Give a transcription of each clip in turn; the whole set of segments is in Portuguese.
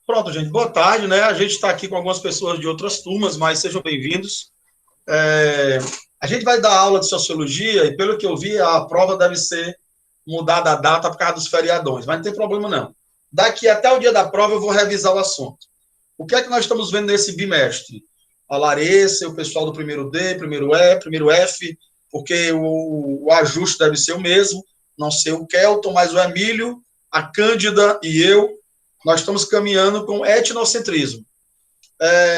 Pronto, gente, boa tarde, né? A gente está aqui com algumas pessoas de outras turmas, mas sejam bem-vindos. A gente vai dar aula de sociologia e, pelo que eu vi, a prova deve ser mudada a data por causa dos feriadões, mas não tem problema não. Daqui até o dia da prova eu vou revisar o assunto. O que é que nós estamos vendo nesse bimestre? A Larissa, o pessoal do primeiro D, primeiro E, primeiro F, porque o ajuste deve ser o mesmo, não ser o Kelton, mas o Emílio, a Cândida e eu, nós estamos caminhando com etnocentrismo.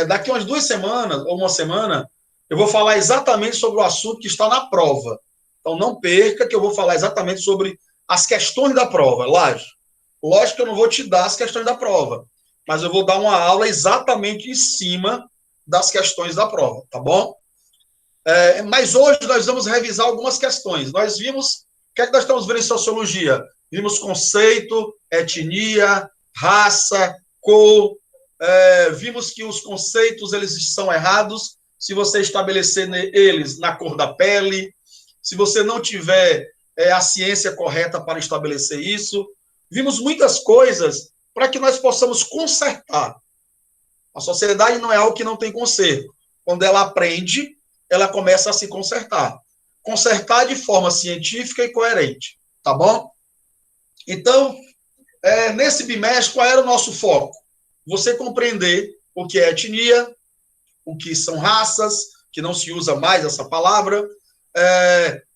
Daqui umas 2 semanas, ou uma semana, eu vou falar exatamente sobre o assunto que está na prova. Então, não perca que eu vou falar exatamente sobre as questões da prova. Lógico que eu não vou te dar as questões da prova, mas eu vou dar uma aula exatamente em cima das questões da prova, tá bom? Mas hoje nós vamos revisar algumas questões. Nós vimos, o que é que nós estamos vendo em sociologia? Vimos conceito, etnia, raça, cor, vimos que os conceitos eles são errados se você estabelecer eles na cor da pele, se você não tiver a ciência correta para estabelecer isso. Vimos muitas coisas para que nós possamos consertar. A sociedade não é algo que não tem conserto. Quando ela aprende, ela começa a se consertar. Consertar de forma científica e coerente, tá bom? Então, nesse bimestre, qual era o nosso foco? Você compreender o que é etnia, o que são raças, que não se usa mais essa palavra,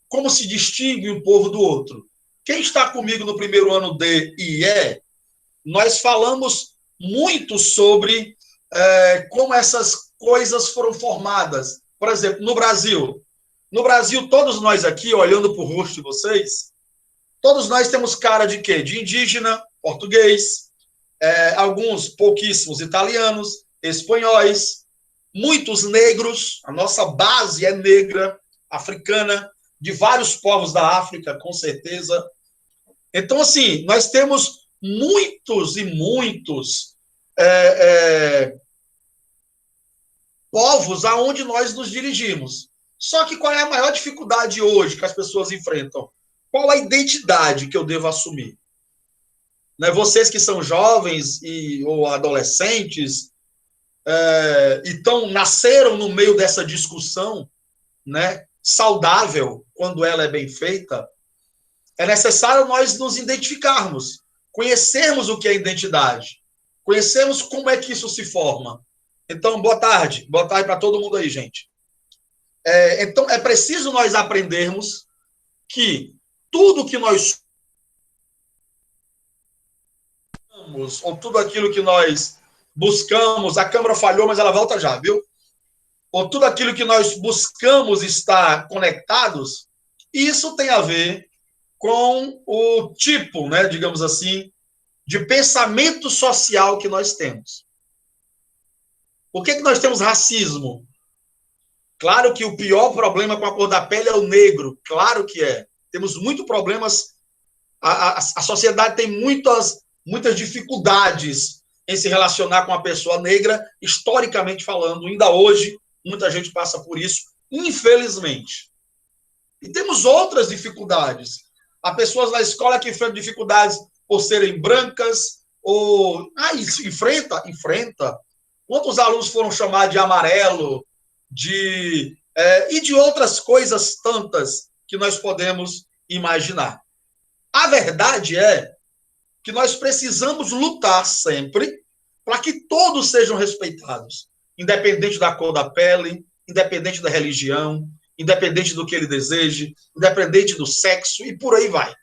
como se distingue um povo do outro. Quem está comigo no primeiro ano D e E, nós falamos muito sobre como essas coisas foram formadas. Por exemplo, no Brasil, todos nós aqui, olhando para o rosto de vocês, todos nós temos cara de quê? De indígena, português, alguns pouquíssimos italianos, espanhóis, muitos negros, a nossa base é negra, africana, de vários povos da África, com certeza. Então, assim, nós temos muitos e muitos povos aonde nós nos dirigimos. Só que qual é a maior dificuldade hoje que as pessoas enfrentam? Qual a identidade que eu devo assumir? Né, vocês que são jovens ou adolescentes nasceram no meio dessa discussão, né, saudável, quando ela é bem feita, é necessário nós nos identificarmos, conhecermos o que é identidade, conhecermos como é que isso se forma. Então, boa tarde para todo mundo aí, gente. Então, é preciso nós aprendermos que tudo que nós somos, ou tudo aquilo que nós buscamos, a câmera falhou, mas ela volta já, viu? Ou tudo aquilo que nós buscamos estar conectados, isso tem a ver com o tipo, né, digamos assim, de pensamento social que nós temos. Por que nós temos racismo? Claro que o pior problema com a cor da pele é o negro, claro que é. Temos muitos problemas, a sociedade tem muitas dificuldades em se relacionar com a pessoa negra, historicamente falando, ainda hoje, muita gente passa por isso, infelizmente. E temos outras dificuldades. Há pessoas na escola que enfrentam dificuldades por serem brancas, ou... isso enfrenta. Quantos alunos foram chamados de amarelo, e de outras coisas tantas que nós podemos imaginar. A verdade é que nós precisamos lutar sempre para que todos sejam respeitados, independente da cor da pele, independente da religião, independente do que ele deseje, independente do sexo, e por aí vai.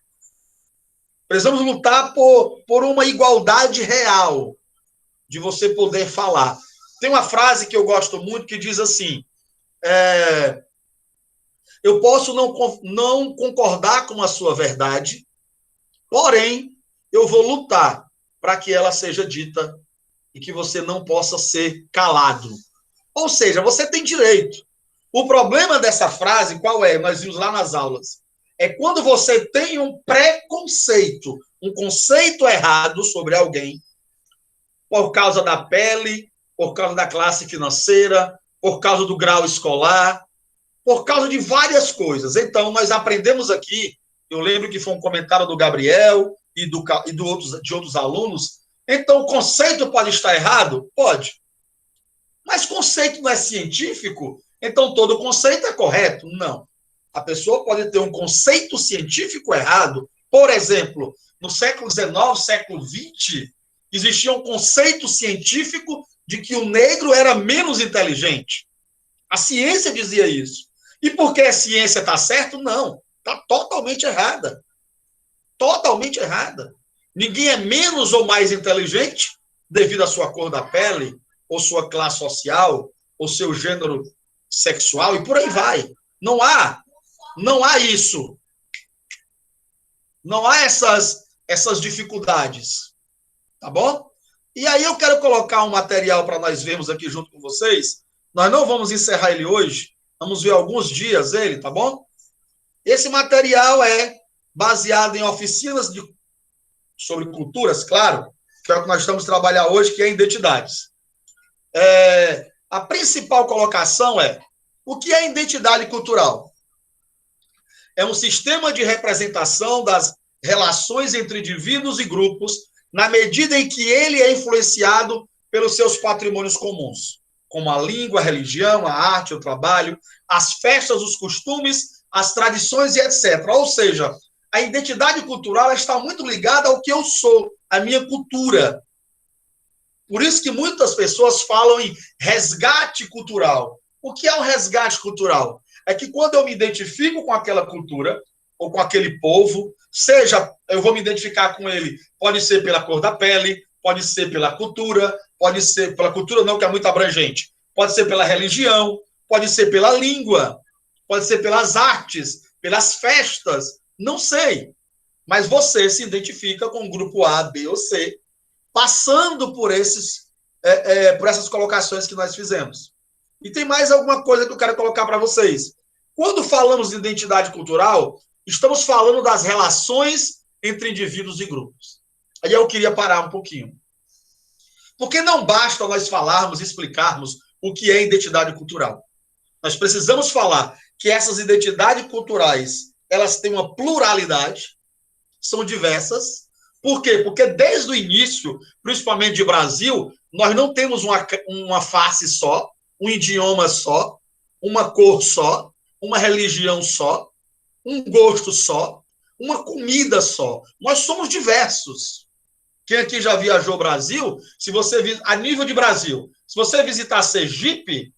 Precisamos lutar por uma igualdade real, de você poder falar. Tem uma frase que eu gosto muito que diz assim, eu posso não concordar com a sua verdade, porém, eu vou lutar para que ela seja dita e que você não possa ser calado. Ou seja, você tem direito. O problema dessa frase, qual é? Nós vimos lá nas aulas. É quando você tem um preconceito, um conceito errado sobre alguém, por causa da pele, por causa da classe financeira, por causa do grau escolar, por causa de várias coisas. Então, nós aprendemos aqui, eu lembro que foi um comentário do Gabriel e de outros alunos, Então, o conceito pode estar errado? Pode. Mas conceito não é científico, então todo conceito é correto? Não. A pessoa pode ter um conceito científico errado. Por exemplo, no século XIX, século XX, existia um conceito científico de que o negro era menos inteligente. A ciência dizia isso. E porque a ciência está certa? Não. Está totalmente errada. Totalmente errada. Ninguém é menos ou mais inteligente devido à sua cor da pele, ou sua classe social, ou seu gênero sexual, e por aí vai. Não há isso. Não há essas dificuldades. Tá bom? E aí eu quero colocar um material para nós vermos aqui junto com vocês. Nós não vamos encerrar ele hoje, vamos ver alguns dias ele, tá bom? Esse material é baseado em oficinas sobre culturas, claro, que é o que nós estamos trabalhando hoje, que é identidades. A principal colocação é: o que é identidade cultural? É um sistema de representação das relações entre indivíduos e grupos na medida em que ele é influenciado pelos seus patrimônios comuns, como a língua, a religião, a arte, o trabalho, as festas, os costumes, as tradições e etc. Ou seja, a identidade cultural está muito ligada ao que eu sou, à minha cultura. Por isso que muitas pessoas falam em resgate cultural. O que é o resgate cultural? É que quando eu me identifico com aquela cultura, ou com aquele povo, seja, eu vou me identificar com ele, pode ser pela cor da pele, pode ser pela cultura, pode ser pela cultura não, que é muito abrangente, pode ser pela religião, pode ser pela língua, pode ser pelas artes, pelas festas, não sei. Mas você se identifica com o grupo A, B ou C, passando por essas colocações que nós fizemos. E tem mais alguma coisa que eu quero colocar para vocês. Quando falamos de identidade cultural, estamos falando das relações entre indivíduos e grupos. Aí eu queria parar um pouquinho. Porque não basta nós falarmos, explicarmos o que é identidade cultural. Nós precisamos falar que essas identidades culturais, elas têm uma pluralidade, são diversas. Por quê? Porque desde o início, principalmente de Brasil, nós não temos uma face só, um idioma só, uma cor só, uma religião só, um gosto só, uma comida só. Nós somos diversos. Quem aqui já viajou ao Brasil, se você a nível de Brasil, se você visitar Sergipe,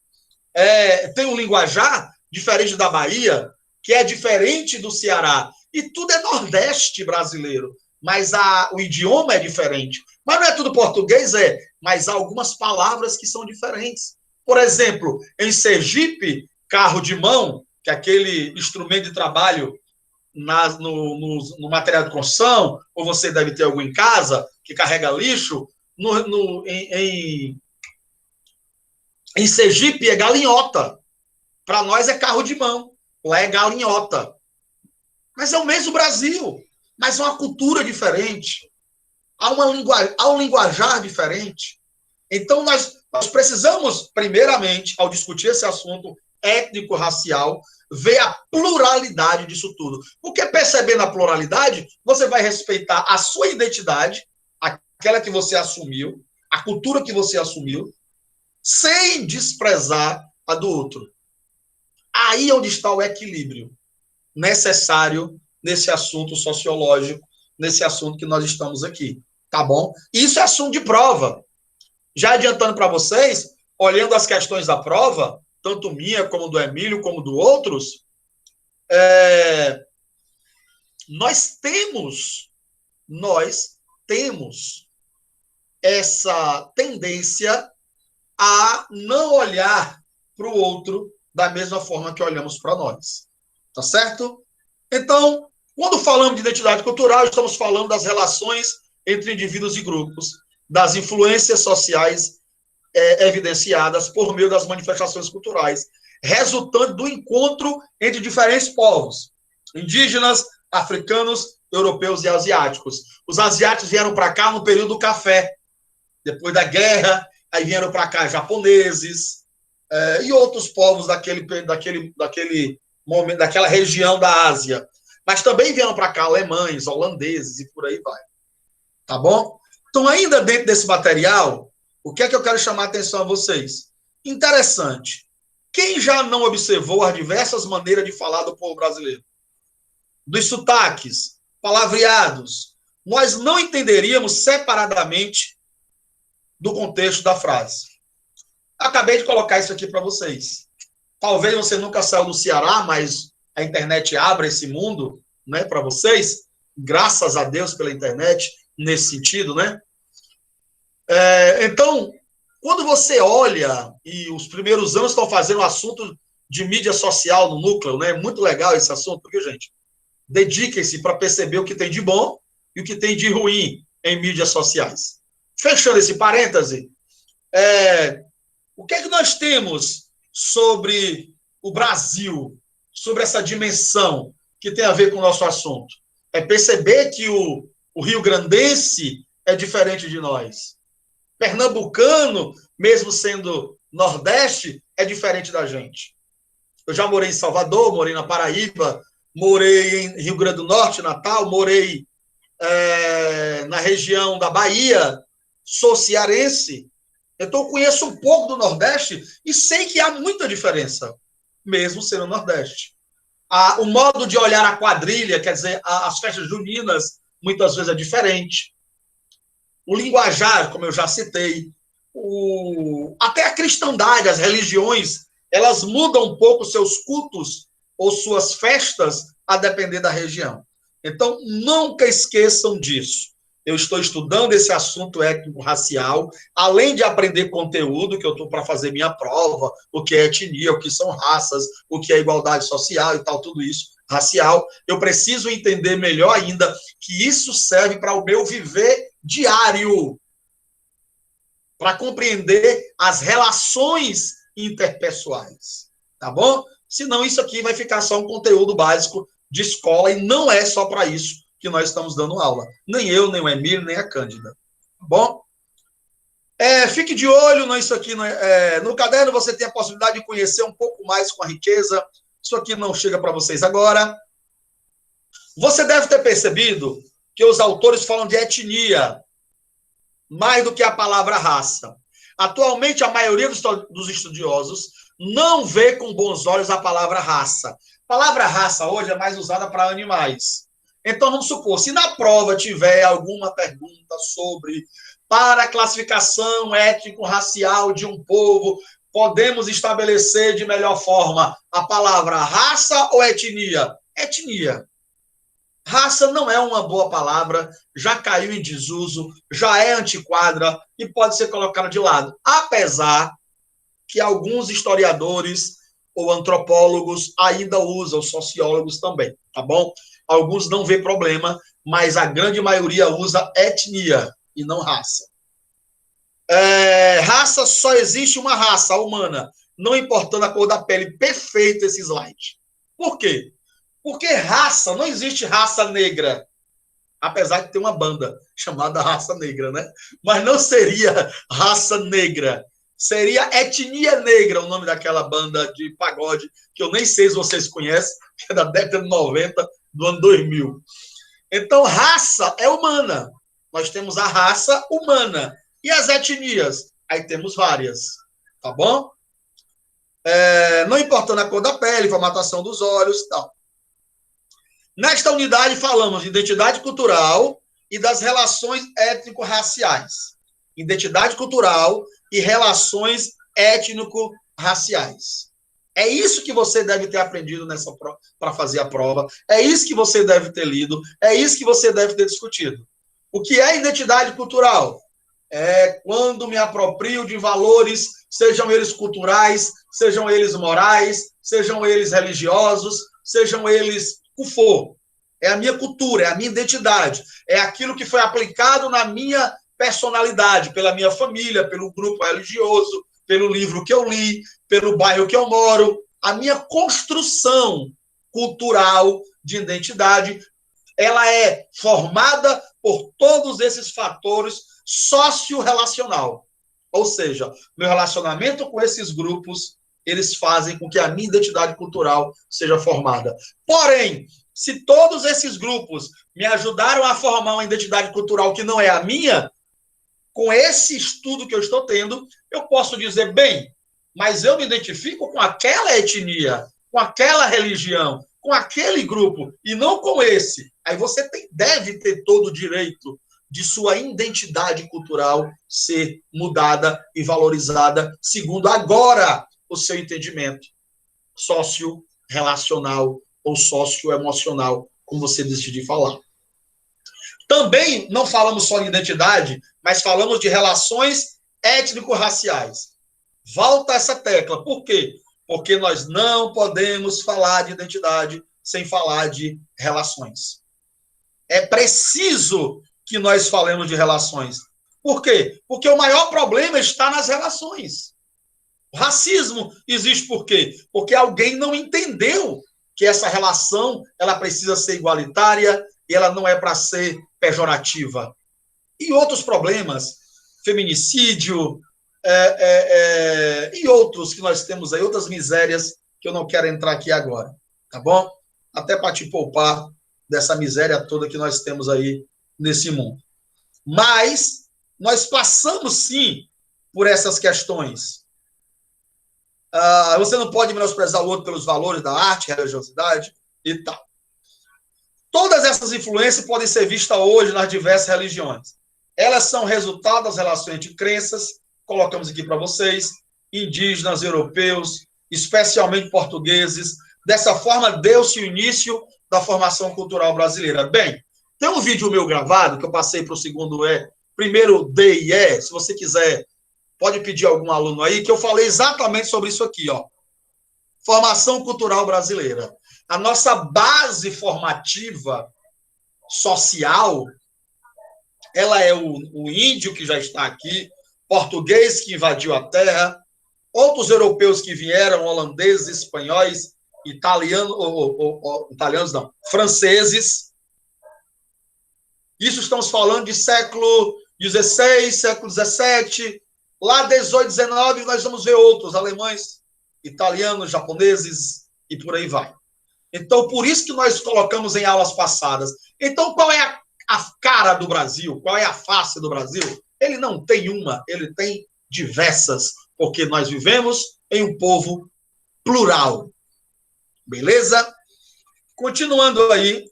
tem um linguajar diferente da Bahia, que é diferente do Ceará, e tudo é Nordeste brasileiro, mas o idioma é diferente. Mas não é tudo português, mas há algumas palavras que são diferentes. Por exemplo, em Sergipe, carro de mão, que é aquele instrumento de trabalho no material de construção, ou você deve ter algum em casa, que carrega lixo, em Sergipe é galinhota. Para nós é carro de mão, lá é galinhota. Mas é o mesmo Brasil, mas é uma cultura diferente. Há um linguajar diferente. Então, nós precisamos, primeiramente, ao discutir esse assunto étnico-racial, ver a pluralidade disso tudo. Porque percebendo a pluralidade, você vai respeitar a sua identidade, aquela que você assumiu, a cultura que você assumiu, sem desprezar a do outro. Aí é onde está o equilíbrio necessário nesse assunto sociológico, nesse assunto que nós estamos aqui, tá bom? Isso é assunto de prova. Já adiantando para vocês, olhando as questões da prova, tanto minha, como do Emílio, como do outros, nós temos essa tendência a não olhar para o outro da mesma forma que olhamos para nós. Tá certo? Então, quando falamos de identidade cultural, estamos falando das relações entre indivíduos e grupos, das influências sociais evidenciadas por meio das manifestações culturais, resultante do encontro entre diferentes povos, indígenas, africanos, europeus e asiáticos. Os asiáticos vieram para cá no período do café, depois da guerra, aí vieram para cá japoneses e outros povos daquele momento, daquela região da Ásia. Mas também vieram para cá alemães, holandeses e por aí vai. Tá bom? Então, ainda dentro desse material, o que é que eu quero chamar a atenção a vocês? Interessante. Quem já não observou as diversas maneiras de falar do povo brasileiro? Dos sotaques, palavreados, nós não entenderíamos separadamente do contexto da frase. Acabei de colocar isso aqui para vocês. Talvez você nunca saiu do Ceará, mas a internet abre esse mundo, né, para vocês. Graças a Deus pela internet, nesse sentido, né? Então, quando você olha, e os primeiros anos estão fazendo assunto de mídia social no núcleo, né? Muito legal esse assunto, viu, gente? Dediquem-se para perceber o que tem de bom e o que tem de ruim em mídias sociais. Fechando esse parêntese, o que é que nós temos sobre o Brasil, sobre essa dimensão que tem a ver com o nosso assunto? É perceber que o rio-grandense é diferente de nós. Pernambucano, mesmo sendo Nordeste, é diferente da gente. Eu já morei em Salvador, morei na Paraíba, morei em Rio Grande do Norte, Natal, morei na região da Bahia, sou cearense. Então, eu conheço um pouco do Nordeste e sei que há muita diferença, mesmo sendo Nordeste. O modo de olhar a quadrilha, quer dizer, as festas juninas, muitas vezes é diferente. O linguajar, como eu já citei, até a cristandade, as religiões, elas mudam um pouco seus cultos ou suas festas a depender da região. Então, nunca esqueçam disso. Eu estou estudando esse assunto étnico-racial, além de aprender conteúdo, que eu estou para fazer minha prova, o que é etnia, o que são raças, o que é igualdade social e tal, tudo isso, racial. Eu preciso entender melhor ainda que isso serve para o meu viver diário, para compreender as relações interpessoais, tá bom? Senão isso aqui vai ficar só um conteúdo básico de escola e não é só para isso que nós estamos dando aula. Nem eu, nem o Emílio, nem a Cândida, tá bom? Fique de olho nisso aqui. No caderno você tem a possibilidade de conhecer um pouco mais com a riqueza. Isso aqui não chega para vocês agora. Você deve ter percebido que os autores falam de etnia, mais do que a palavra raça. Atualmente, a maioria dos estudiosos não vê com bons olhos a palavra raça. A palavra raça hoje é mais usada para animais. Então, vamos supor, se na prova tiver alguma pergunta sobre para a classificação étnico-racial de um povo, podemos estabelecer de melhor forma a palavra raça ou etnia? Etnia. Raça não é uma boa palavra, já caiu em desuso, já é antiquada e pode ser colocada de lado. Apesar que alguns historiadores ou antropólogos ainda usam, sociólogos também, tá bom? Alguns não vê problema, mas a grande maioria usa etnia e não raça. Raça, só existe uma raça, a humana, não importando a cor da pele. Perfeito esse slide. Por quê? Porque raça, não existe raça negra, apesar de ter uma banda chamada Raça Negra, né? Mas não seria raça negra, seria etnia negra, o nome daquela banda de pagode, que eu nem sei se vocês conhecem, que é da década de 90, do ano 2000. Então, raça é humana. Nós temos a raça humana. E as etnias? Aí temos várias, tá bom? Não importando a cor da pele, formatação dos olhos e tal. Nesta unidade, falamos de identidade cultural e das relações étnico-raciais. Identidade cultural e relações étnico-raciais. É isso que você deve ter aprendido nessa prova, para fazer a prova. É isso que você deve ter lido. É isso que você deve ter discutido. O que é identidade cultural? É quando me aproprio de valores, sejam eles culturais, sejam eles morais, sejam eles religiosos, sejam eles o for. É a minha cultura, é a minha identidade, é aquilo que foi aplicado na minha personalidade, pela minha família, pelo grupo religioso, pelo livro que eu li, pelo bairro que eu moro. A minha construção cultural de identidade, ela é formada por todos esses fatores socio-relacional. Ou seja, meu relacionamento com esses grupos, eles fazem com que a minha identidade cultural seja formada. Porém, se todos esses grupos me ajudaram a formar uma identidade cultural que não é a minha, com esse estudo que eu estou tendo, eu posso dizer, bem, mas eu me identifico com aquela etnia, com aquela religião, com aquele grupo, e não com esse. Aí você deve ter todo o direito de sua identidade cultural ser mudada e valorizada, segundo agora o seu entendimento socio-relacional ou socioemocional, como você decidir falar. Também não falamos só de identidade, mas falamos de relações étnico-raciais. Volta essa tecla. Por quê? Porque nós não podemos falar de identidade sem falar de relações. É preciso que nós falemos de relações. Por quê? Porque o maior problema está nas relações. O racismo existe por quê? Porque alguém não entendeu que essa relação ela precisa ser igualitária e ela não é para ser pejorativa. E outros problemas, feminicídio, e outros que nós temos aí, outras misérias que eu não quero entrar aqui agora, tá bom? Até para te poupar dessa miséria toda que nós temos aí nesse mundo. Mas nós passamos, sim, por essas questões. Você não pode menosprezar o outro pelos valores da arte, religiosidade e tal. Todas essas influências podem ser vistas hoje nas diversas religiões. Elas são resultado das relações de crenças, colocamos aqui para vocês, indígenas, europeus, especialmente portugueses. Dessa forma, deu-se o início da formação cultural brasileira. Bem, tem um vídeo meu gravado, que eu passei para o segundo primeiro D e E, se você quiser, pode pedir algum aluno aí, que eu falei exatamente sobre isso aqui, ó. Formação cultural brasileira. A nossa base formativa social, ela é o índio que já está aqui, português que invadiu a terra, outros europeus que vieram, holandeses, espanhóis, italianos não, franceses. Isso estamos falando de século XVI, século XVII, lá 18, 19, nós vamos ver outros, alemães, italianos, japoneses e por aí vai. Então, por isso que nós colocamos em aulas passadas. Então, qual é a cara do Brasil? Qual é a face do Brasil? Ele não tem uma, ele tem diversas, porque nós vivemos em um povo plural. Beleza? Continuando aí,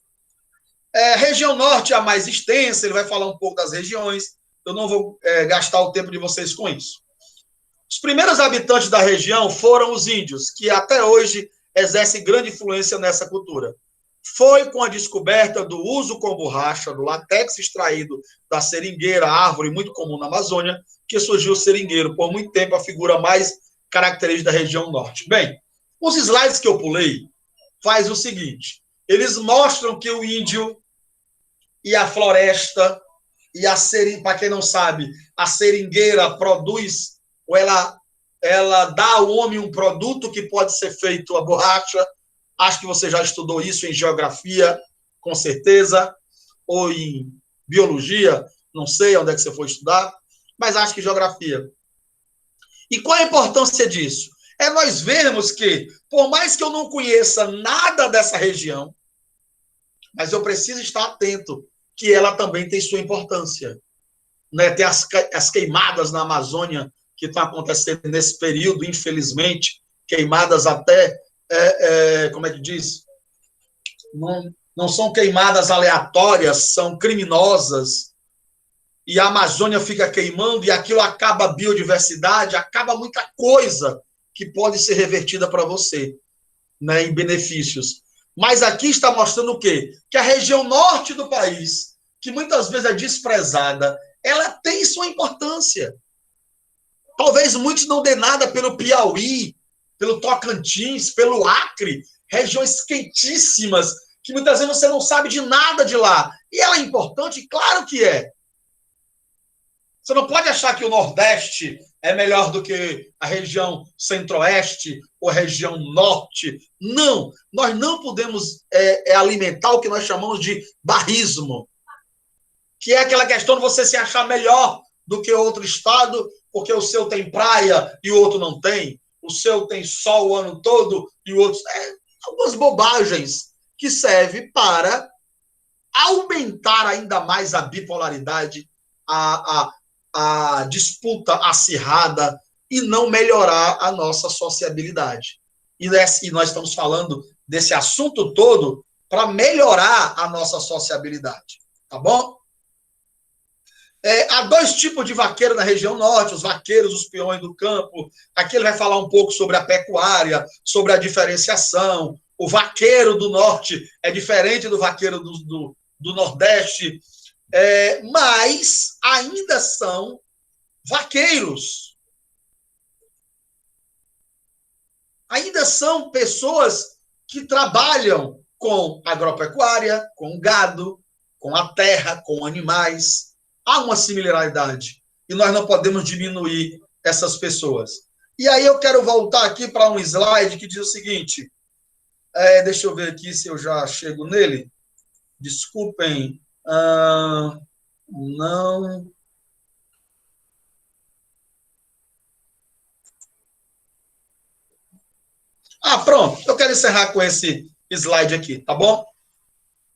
região norte é a mais extensa, ele vai falar um pouco das regiões, eu não vou gastar o tempo de vocês com isso. Os primeiros habitantes da região foram os índios, que até hoje exercem grande influência nessa cultura. Foi com a descoberta do uso com borracha do látex extraído da seringueira, árvore muito comum na Amazônia, que surgiu o seringueiro, por muito tempo a figura mais característica da região norte. Bem, os slides que eu pulei faz o seguinte, eles mostram que o índio e a floresta e a seringueira, para quem não sabe, a seringueira produz, ou ela dá ao homem um produto que pode ser feito a borracha. Acho que você já estudou isso em geografia, com certeza, ou em biologia, não sei onde é que você foi estudar, mas acho que geografia. E qual a importância disso? É nós vermos que, por mais que eu não conheça nada dessa região, mas eu preciso estar atento que ela também tem sua importância. Né? Tem as queimadas na Amazônia que estão acontecendo nesse período, infelizmente, queimadas até, como é que diz? Não são queimadas aleatórias, são criminosas, e a Amazônia fica queimando, e aquilo acaba a biodiversidade, acaba muita coisa que pode ser revertida para você, né, em benefícios. Mas aqui está mostrando o quê? Que a região norte do país, que muitas vezes é desprezada, ela tem sua importância. Talvez muitos não dê nada pelo Piauí, pelo Tocantins, pelo Acre, regiões quentíssimas, que muitas vezes você não sabe de nada de lá. E ela é importante? Claro que é. Você não pode achar que o Nordeste é melhor do que a região Centro-Oeste ou a região Norte. Não, nós não podemos alimentar o que nós chamamos de barrismo, que é aquela questão de você se achar melhor do que outro estado, porque o seu tem praia e o outro não tem, o seu tem sol o ano todo e o outro... algumas bobagens que servem para aumentar ainda mais a bipolaridade, a disputa acirrada e não melhorar a nossa sociabilidade. E nós estamos falando desse assunto todo para melhorar a nossa sociabilidade, tá bom? Há dois tipos de vaqueiro na região norte, os vaqueiros, os peões do campo. Aqui ele vai falar um pouco sobre a pecuária, sobre a diferenciação. O vaqueiro do norte é diferente do vaqueiro do nordeste, mas ainda são vaqueiros. Ainda são pessoas que trabalham com agropecuária, com gado, com a terra, com animais. Há uma similaridade e nós não podemos diminuir essas pessoas. E aí eu quero voltar aqui para um slide que diz o seguinte, deixa eu ver aqui se eu já chego nele. Desculpem, não. Pronto, eu quero encerrar com esse slide aqui, tá bom?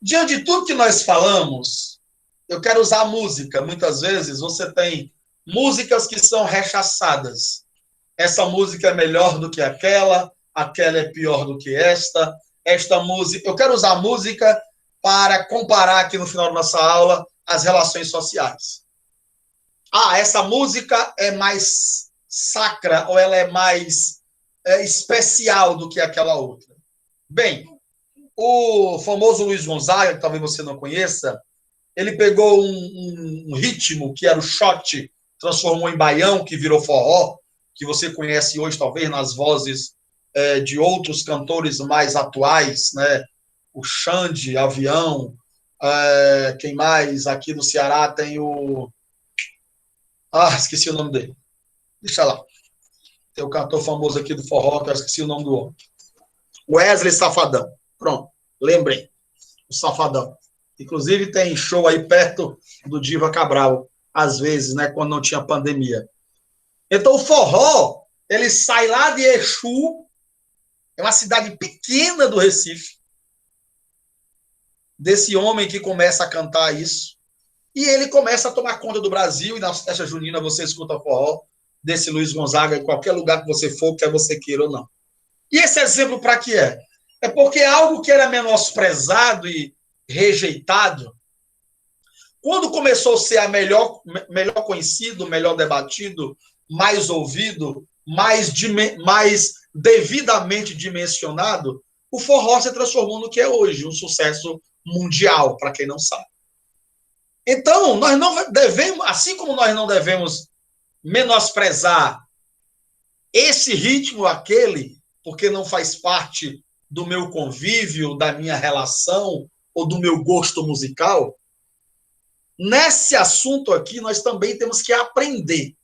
Diante de tudo que nós falamos, eu quero usar a música. Muitas vezes você tem músicas que são rechaçadas. Essa música é melhor do que aquela é pior do que esta música... Eu quero usar a música para comparar aqui no final da nossa aula as relações sociais. Essa música é mais sacra ou ela é mais especial do que aquela outra. Bem, o famoso Luiz Gonzaga, que talvez você não conheça, ele pegou um ritmo que era o shot, transformou em baião, que virou forró, que você conhece hoje, talvez, nas vozes de outros cantores mais atuais, né? O Xande, Avião, quem mais? Aqui no Ceará tem o... esqueci o nome dele. Deixa lá. Tem o cantor famoso aqui do forró, que eu esqueci o nome do homem. Wesley Safadão. Pronto, lembrei. O Safadão. Inclusive, tem show aí perto do Diva Cabral, às vezes, né, quando não tinha pandemia. Então, o forró, ele sai lá de Exu, é uma cidade pequena do Recife, desse homem que começa a cantar isso, e ele começa a tomar conta do Brasil, e na festa junina você escuta forró desse Luiz Gonzaga em qualquer lugar que você for, quer você queira ou não. E esse exemplo para que é? É porque algo que era menosprezado e rejeitado, quando começou a ser melhor conhecido, melhor debatido, mais ouvido, mais devidamente dimensionado, o forró se transformou no que é hoje, um sucesso mundial, para quem não sabe. Então, nós não devemos, assim como nós não devemos menosprezar esse ritmo, aquele, porque não faz parte do meu convívio, da minha relação ou do meu gosto musical, nesse assunto aqui nós também temos que aprender.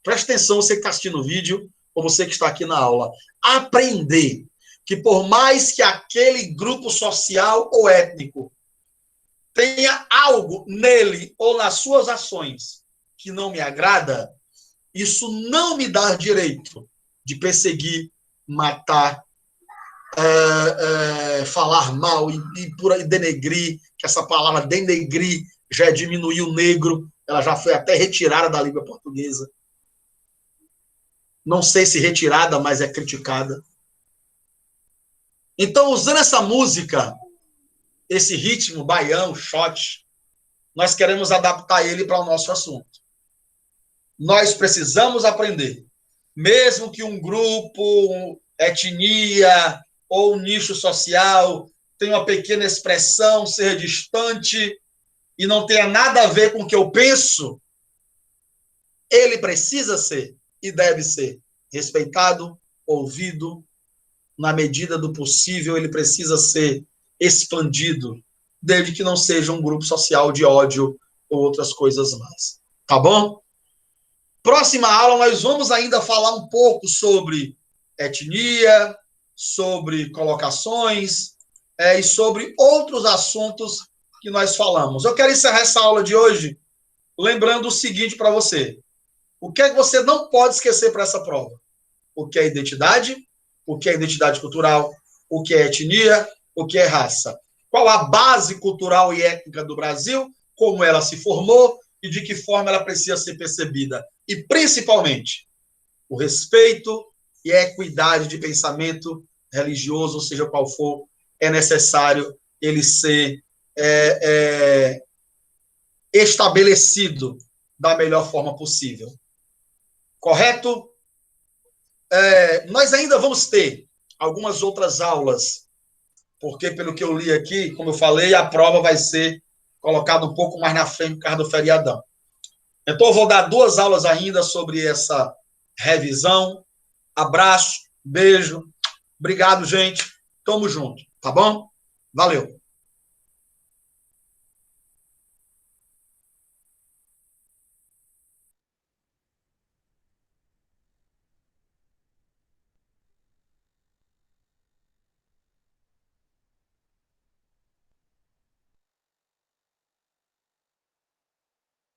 Preste atenção, você que está assistindo o vídeo ou você que está aqui na aula. Aprender que por mais que aquele grupo social ou étnico tenha algo nele ou nas suas ações que não me agrada, isso não me dá direito de perseguir, matar, falar mal e por aí denegrir, que essa palavra denegrir já é diminuir o negro, ela já foi até retirada da língua portuguesa. Não sei se retirada, mas é criticada. Então, usando essa música, esse ritmo, baião, shot, nós queremos adaptar ele para o nosso assunto. Nós precisamos aprender, mesmo que um grupo, etnia ou um nicho social tenha uma pequena expressão, seja distante e não tenha nada a ver com o que eu penso, ele precisa ser e deve ser respeitado, ouvido, na medida do possível, ele precisa ser expandido, desde que não seja um grupo social de ódio ou outras coisas mais. Tá bom? Próxima aula, nós vamos ainda falar um pouco sobre etnia, sobre colocações e sobre outros assuntos que nós falamos. Eu quero encerrar essa aula de hoje lembrando o seguinte para você. O que é que você não pode esquecer para essa prova? O que é identidade? O que é identidade cultural? O que é etnia? O que é raça? Qual a base cultural e étnica do Brasil? Como ela se formou? e de que forma ela precisa ser percebida. E, principalmente, o respeito e a equidade de pensamento religioso, seja qual for, é necessário ele ser estabelecido da melhor forma possível. Correto? Nós ainda vamos ter algumas outras aulas, porque, pelo que eu li aqui, como eu falei, a prova vai ser colocada um pouco mais na frente por causa do feriadão. Então, eu vou dar 2 aulas ainda sobre essa revisão. Abraço, beijo. Obrigado, gente. Tamo junto, tá bom? Valeu.